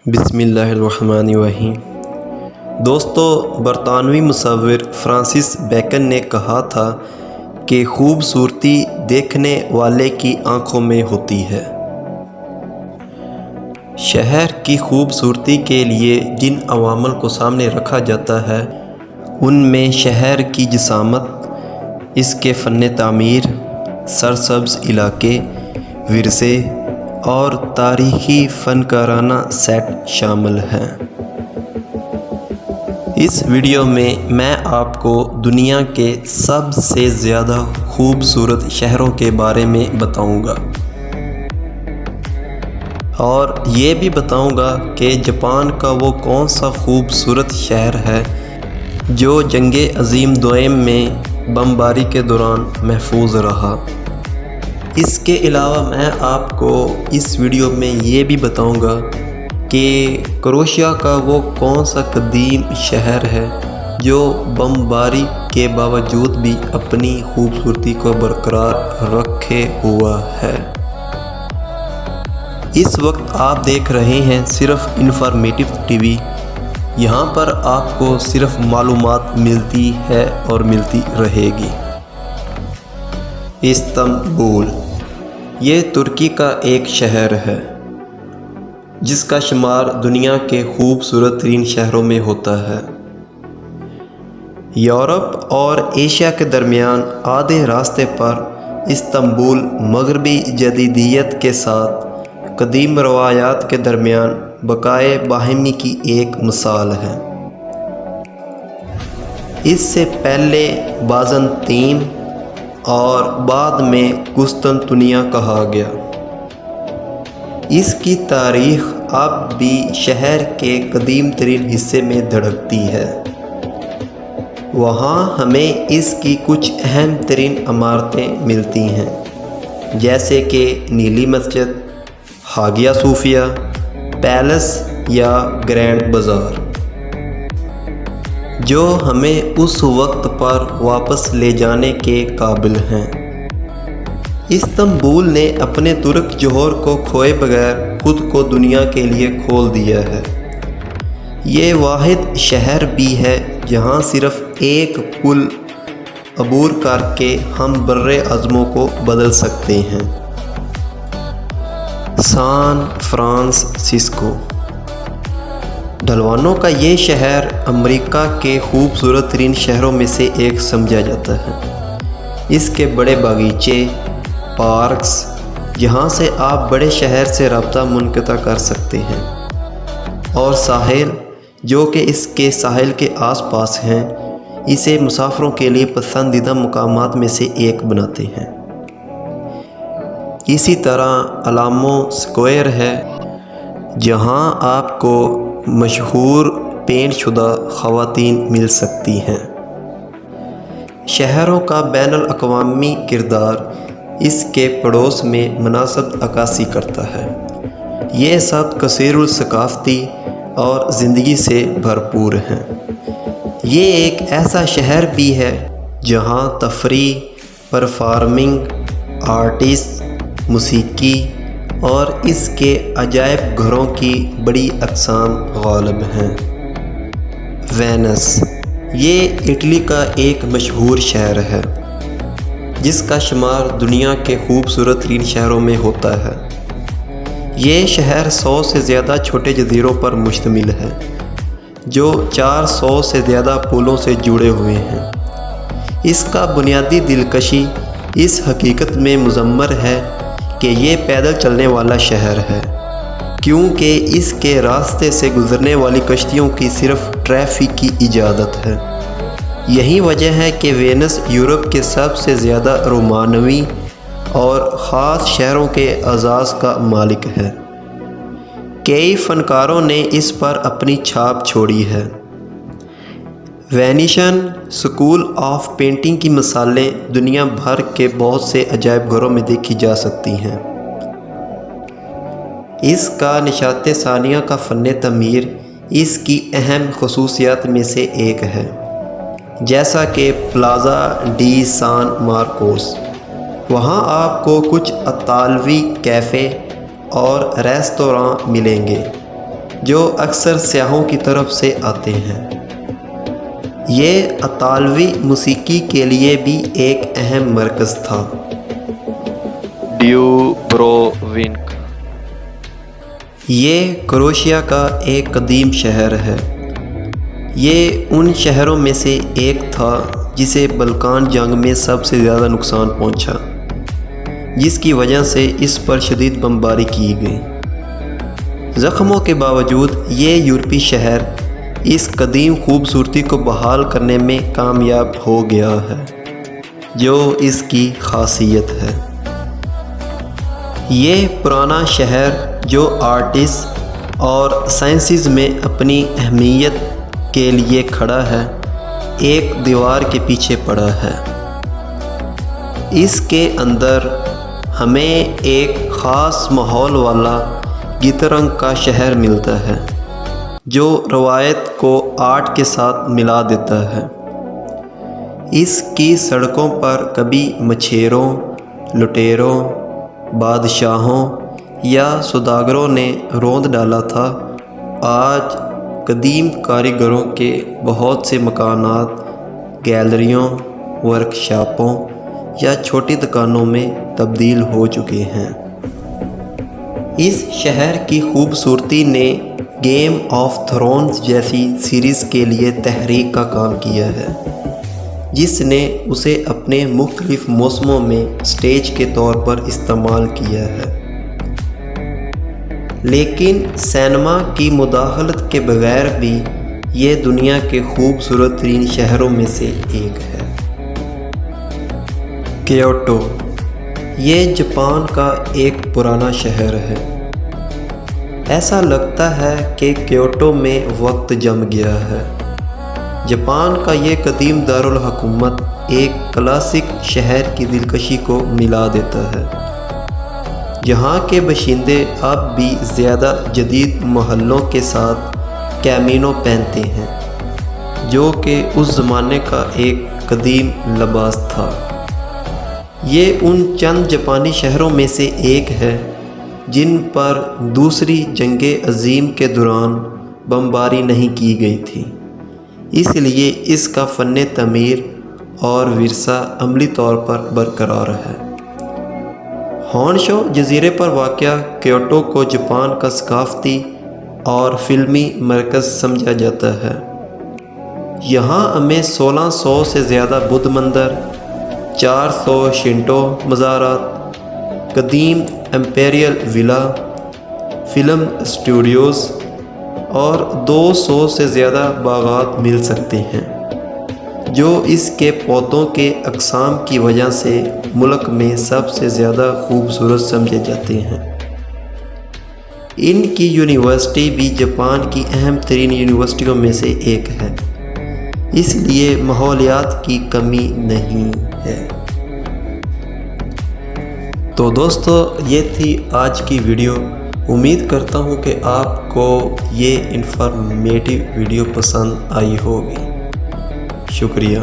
بسم اللہ الرحمن الرحیم۔ دوستو، برطانوی مصور فرانسس بیکن نے کہا تھا کہ خوبصورتی دیکھنے والے کی آنکھوں میں ہوتی ہے۔ شہر کی خوبصورتی کے لیے جن عوامل کو سامنے رکھا جاتا ہے ان میں شہر کی جسامت، اس کے فن تعمیر، سرسبز علاقے، ورثے اور تاریخی فنکارانہ سیٹ شامل ہیں۔ اس ویڈیو میں آپ کو دنیا کے سب سے زیادہ خوبصورت شہروں کے بارے میں بتاؤں گا اور یہ بھی بتاؤں گا کہ جاپان کا وہ کون سا خوبصورت شہر ہے جو جنگ عظیم دوئم میں بمباری کے دوران محفوظ رہا۔ اس کے علاوہ میں آپ کو اس ویڈیو میں یہ بھی بتاؤں گا کہ کروشیا کا وہ کون سا قدیم شہر ہے جو بمباری کے باوجود بھی اپنی خوبصورتی کو برقرار رکھے ہوا ہے۔ اس وقت آپ دیکھ رہے ہیں صرف انفارمیٹیو ٹی وی۔ یہاں پر آپ کو صرف معلومات ملتی ہے اور ملتی رہے گی۔ استنبول یہ ترکی کا ایک شہر ہے جس کا شمار دنیا کے خوبصورت ترین شہروں میں ہوتا ہے۔ یورپ اور ایشیا کے درمیان آدھے راستے پر استنبول مغربی جدیدیت کے ساتھ قدیم روایات کے درمیان بقائے باہمی کی ایک مثال ہے۔ اس سے پہلے بازنطین اور بعد میں قسطنطنیہ کہا گیا۔ اس کی تاریخ اب بھی شہر کے قدیم ترین حصے میں دھڑکتی ہے۔ وہاں ہمیں اس کی کچھ اہم ترین عمارتیں ملتی ہیں جیسے کہ نیلی مسجد، ہاگیا صوفیہ پیلس یا گرینڈ بازار، جو ہمیں اس وقت پر واپس لے جانے کے قابل ہیں۔ استنبول نے اپنے ترک جوہر کو کھوئے بغیر خود کو دنیا کے لیے کھول دیا ہے۔ یہ واحد شہر بھی ہے جہاں صرف ایک پل عبور کر کے ہم بر اعظموں کو بدل سکتے ہیں۔ سان فرانسسکو ڈھلوانوں کا یہ شہر امریکہ کے خوبصورت ترین شہروں میں سے ایک سمجھا جاتا ہے۔ اس کے بڑے باغیچے، پارکس، جہاں سے آپ بڑے شہر سے رابطہ منقطع کر سکتے ہیں، اور ساحل جو کہ اس کے ساحل کے آس پاس ہیں، اسے مسافروں کے لیے پسندیدہ مقامات میں سے ایک بناتے ہیں۔ اسی طرح الامو اسکوائر ہے جہاں آپ کو مشہور پینٹ شدہ خواتین مل سکتی ہیں۔ شہروں کا بین الاقوامی کردار اس کے پڑوس میں مناسب عکاسی کرتا ہے۔ یہ سب کثیر الثقافتی اور زندگی سے بھرپور ہیں۔ یہ ایک ایسا شہر بھی ہے جہاں تفریح، پرفارمنگ آرٹسٹ، موسیقی اور اس کے عجائب گھروں کی بڑی اقسام غالب ہیں۔ وینس یہ اٹلی کا ایک مشہور شہر ہے جس کا شمار دنیا کے خوبصورت ترین شہروں میں ہوتا ہے۔ یہ شہر 100 سے زیادہ چھوٹے جزیروں پر مشتمل ہے جو 400 سے زیادہ پلوں سے جڑے ہوئے ہیں۔ اس کا بنیادی دلکشی اس حقیقت میں مضمر ہے کہ یہ پیدل چلنے والا شہر ہے، کیونکہ اس کے راستے سے گزرنے والی کشتیوں کی صرف ٹریفک کی اجازت ہے۔ یہی وجہ ہے کہ وینس یورپ کے سب سے زیادہ رومانوی اور خاص شہروں کے اعزاز کا مالک ہے۔ کئی فنکاروں نے اس پر اپنی چھاپ چھوڑی ہے۔ وینیشین اسکول آف پینٹنگ کی مثالیں دنیا بھر کے بہت سے عجائب گھروں میں دیکھی جا سکتی ہیں۔ اس کا نشاط ثانیہ کا فن تعمیر اس کی اہم خصوصیات میں سے ایک ہے، جیسا کہ پلازا ڈی سان مارکوس۔ وہاں آپ کو کچھ اطالوی کیفے اور ریستوراں ملیں گے جو اکثر سیاحوں کی طرف سے آتے ہیں۔ یہ اطالوی موسیقی کے لیے بھی ایک اہم مرکز تھا۔ ڈیوبروونیک یہ کروشیا کا ایک قدیم شہر ہے۔ یہ ان شہروں میں سے ایک تھا جسے بلکان جنگ میں سب سے زیادہ نقصان پہنچا، جس کی وجہ سے اس پر شدید بمباری کی گئی۔ زخموں کے باوجود یہ یورپی شہر اس قدیم خوبصورتی کو بحال کرنے میں کامیاب ہو گیا ہے، جو اس کی خاصیت ہے۔ یہ پرانا شہر جو آرٹس اور سائنسز میں اپنی اہمیت کے لیے کھڑا ہے، ایک دیوار کے پیچھے پڑا ہے۔ اس کے اندر ہمیں ایک خاص ماحول والا گیترنگ کا شہر ملتا ہے، جو روایت کو آرٹ کے ساتھ ملا دیتا ہے۔ اس کی سڑکوں پر کبھی مچھیروں، لٹیروں، بادشاہوں یا سوداگروں نے روند ڈالا تھا۔ آج قدیم کاریگروں کے بہت سے مکانات گیلریوں، ورکشاپوں یا چھوٹی دکانوں میں تبدیل ہو چکے ہیں۔ اس شہر کی خوبصورتی نے گیم آف تھرونز جیسی سیریز کے لیے تحریک کا کام کیا ہے، جس نے اسے اپنے مختلف موسموں میں سٹیج کے طور پر استعمال کیا ہے۔ لیکن سینما کی مداخلت کے بغیر بھی یہ دنیا کے خوبصورت ترین شہروں میں سے ایک ہے۔ کیوٹو یہ جاپان کا ایک پرانا شہر ہے۔ ایسا لگتا ہے کہ کیوٹو میں وقت جم گیا ہے۔ جاپان کا یہ قدیم دارالحکومت ایک کلاسک شہر کی دلکشی کو ملا دیتا ہے۔ یہاں کے باشندے اب بھی زیادہ جدید محلوں کے ساتھ کیمینو پہنتے ہیں، جو کہ اس زمانے کا ایک قدیم لباس تھا۔ یہ ان چند جاپانی شہروں میں سے ایک ہے جن پر دوسری جنگ عظیم کے دوران بمباری نہیں کی گئی تھی، اس لیے اس کا فن تعمیر اور ورثہ عملی طور پر برقرار ہے۔ ہونشو جزیرے پر واقع کیوٹو کو جاپان کا ثقافتی اور فلمی مرکز سمجھا جاتا ہے۔ یہاں ہمیں 1600 سے زیادہ بدھ مندر، 400 شنٹو مزارات، قدیم امپیریل ولا، فلم اسٹوڈیوز اور 200 سے زیادہ باغات مل سکتے ہیں، جو اس کے پودوں کے اقسام کی وجہ سے ملک میں سب سے زیادہ خوبصورت سمجھے جاتے ہیں۔ ان کی یونیورسٹی بھی جاپان کی اہم ترین یونیورسٹیوں میں سے ایک ہے، اس لیے ماحولیات کی کمی نہیں ہے۔ تو دوستو، یہ تھی آج کی ویڈیو۔ امید کرتا ہوں کہ آپ کو یہ انفارمیٹیو ویڈیو پسند آئی ہوگی۔ شکریہ۔